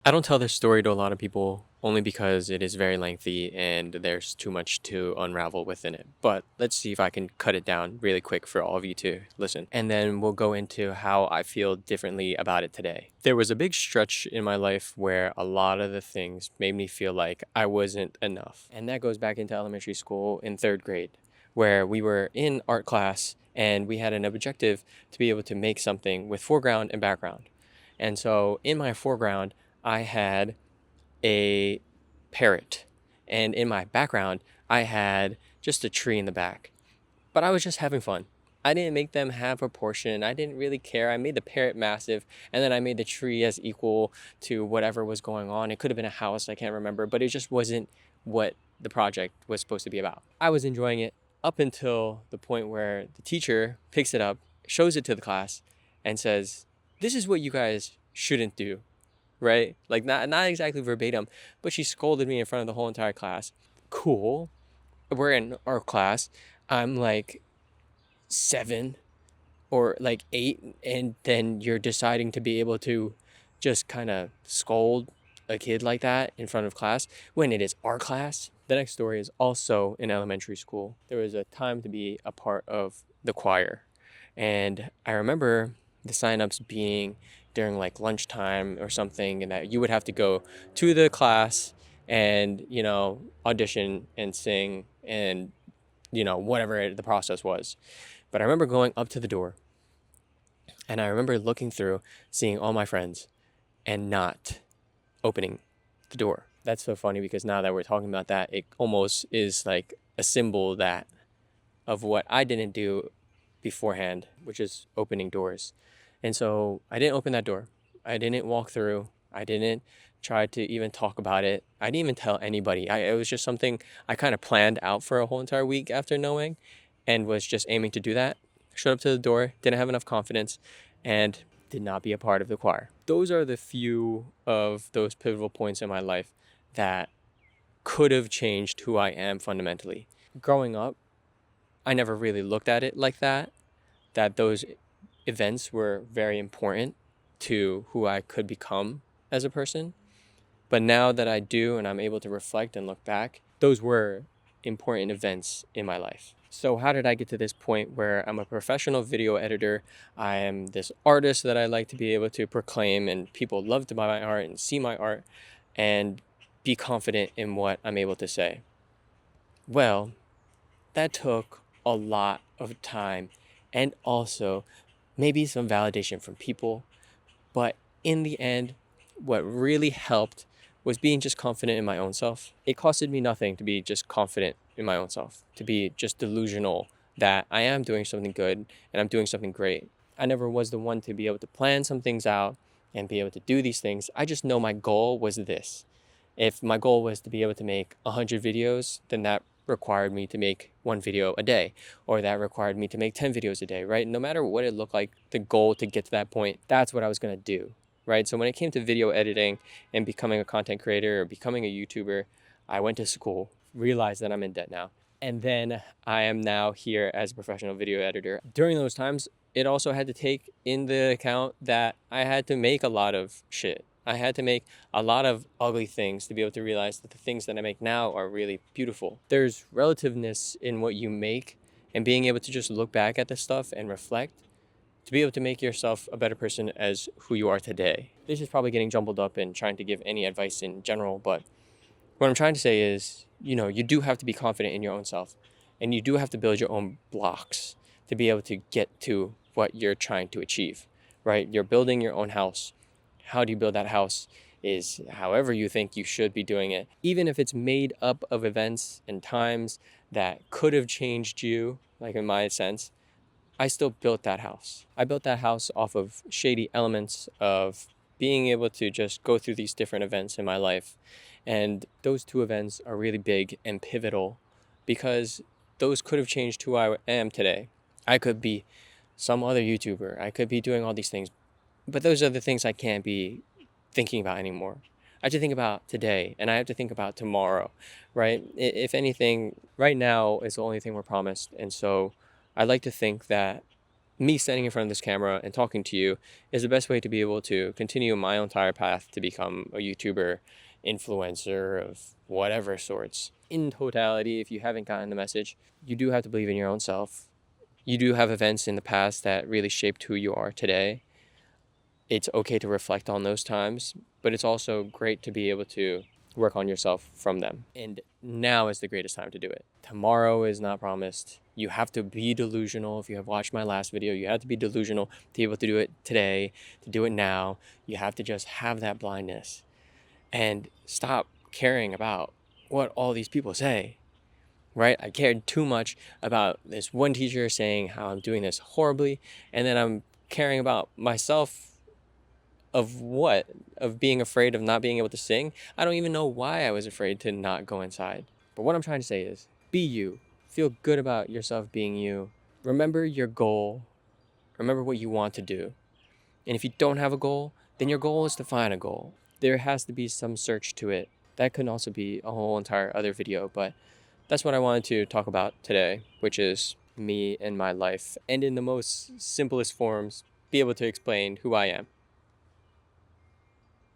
I don't tell this story to a lot of people only because it is very lengthy and there's too much to unravel within it. But let's see if I can cut it down really quick for all of you to listen. And then we'll go into how I feel differently about it today. There was a big stretch in my life where a lot of the things made me feel like I wasn't enough. And that goes back into elementary school in third grade, where we were in art class and we had an objective to be able to make something with foreground and background. And so in my foreground, I had a parrot, and in my background, I had just a tree in the back. But I was just having fun. I didn't make them have proportion. I didn't really care. I made the parrot massive, and then I made the tree as equal to whatever was going on. It could have been a house, I can't remember, but it just wasn't what the project was supposed to be about. I was enjoying it up until the point where the teacher picks it up, shows it to the class, and says, "This is what you guys shouldn't do." Right? Like not exactly verbatim, but she scolded me in front of the whole entire class. Cool. We're in our class. I'm like 7 or like 8, and then you're deciding to be able to just kind of scold a kid like that in front of class when it is our class. The next story is also in elementary school. There was a time to be a part of the choir, and I remember the signups being during like lunchtime or something, and that you would have to go to the class and audition and sing and whatever the process was. But I remember going up to the door, and I remember looking through, seeing all my friends, and not opening the door. That's so funny because now that we're talking about that, it almost is like a symbol that of what I didn't do beforehand, which is opening doors. And so I didn't open that door. I didn't walk through. I didn't try to even talk about it. I didn't even tell anybody. It was just something I kind of planned out for a whole entire week after knowing, and was just aiming to do that. Showed up to the door, didn't have enough confidence, and did not be a part of the choir. Those are the few of those pivotal points in my life that could have changed who I am fundamentally. Growing up, I never really looked at it like that those events were very important to who I could become as a person. But now that I do and I'm able to reflect and look back, those were important events in my life. So how did I get to this point where I'm a professional video editor? I am this artist that I like to be able to proclaim, and people love to buy my art and see my art and be confident in what I'm able to say. Well, that took a lot of time and also maybe some validation from people. But in the end, what really helped was being just confident in my own self. It costed me nothing to be just confident in my own self, to be just delusional that I am doing something good and I'm doing something great. I never was the one to be able to plan some things out and be able to do these things. I just know my goal was this. If my goal was to be able to make 100 videos, then that required me to make one video a day, or that required me to make 10 videos a day, right? No matter what it looked like, the goal to get to that point, that's what I was going to do, right? So when it came to video editing and becoming a content creator or becoming a YouTuber, I went to school, realized that I'm in debt now. And then I am now here as a professional video editor. During those times, it also had to take in the account that I had to make a lot of shit. I had to make a lot of ugly things to be able to realize that the things that I make now are really beautiful. There's relativeness in what you make, and being able to just look back at this stuff and reflect to be able to make yourself a better person as who you are today. This is probably getting jumbled up and trying to give any advice in general, but what I'm trying to say is, you do have to be confident in your own self, and you do have to build your own blocks to be able to get to what you're trying to achieve, right? You're building your own house. How do you build that house is however you think you should be doing it. Even if it's made up of events and times that could have changed you, like in my sense, I still built that house. I built that house off of shady elements of being able to just go through these different events in my life. And those two events are really big and pivotal because those could have changed who I am today. I could be some other YouTuber. I could be doing all these things, but those are the things I can't be thinking about anymore. I have to think about today, and I have to think about tomorrow, right? If anything, right now is the only thing we're promised. And so I like to think that me standing in front of this camera and talking to you is the best way to be able to continue my entire path to become a YouTuber, influencer of whatever sorts. In totality, if you haven't gotten the message, you do have to believe in your own self. You do have events in the past that really shaped who you are today. It's okay to reflect on those times, but it's also great to be able to work on yourself from them. And now is the greatest time to do it. Tomorrow is not promised. You have to be delusional. If you have watched my last video, you have to be delusional to be able to do it today, to do it now. You have to just have that blindness and stop caring about what all these people say, right? I cared too much about this one teacher saying how I'm doing this horribly, and then I'm caring about myself of what? Of being afraid of not being able to sing? I don't even know why I was afraid to not go inside. But what I'm trying to say is, be you. Feel good about yourself being you. Remember your goal. Remember what you want to do. And if you don't have a goal, then your goal is to find a goal. There has to be some search to it. That could also be a whole entire other video, but that's what I wanted to talk about today, which is me and my life, and in the most simplest forms, be able to explain who I am.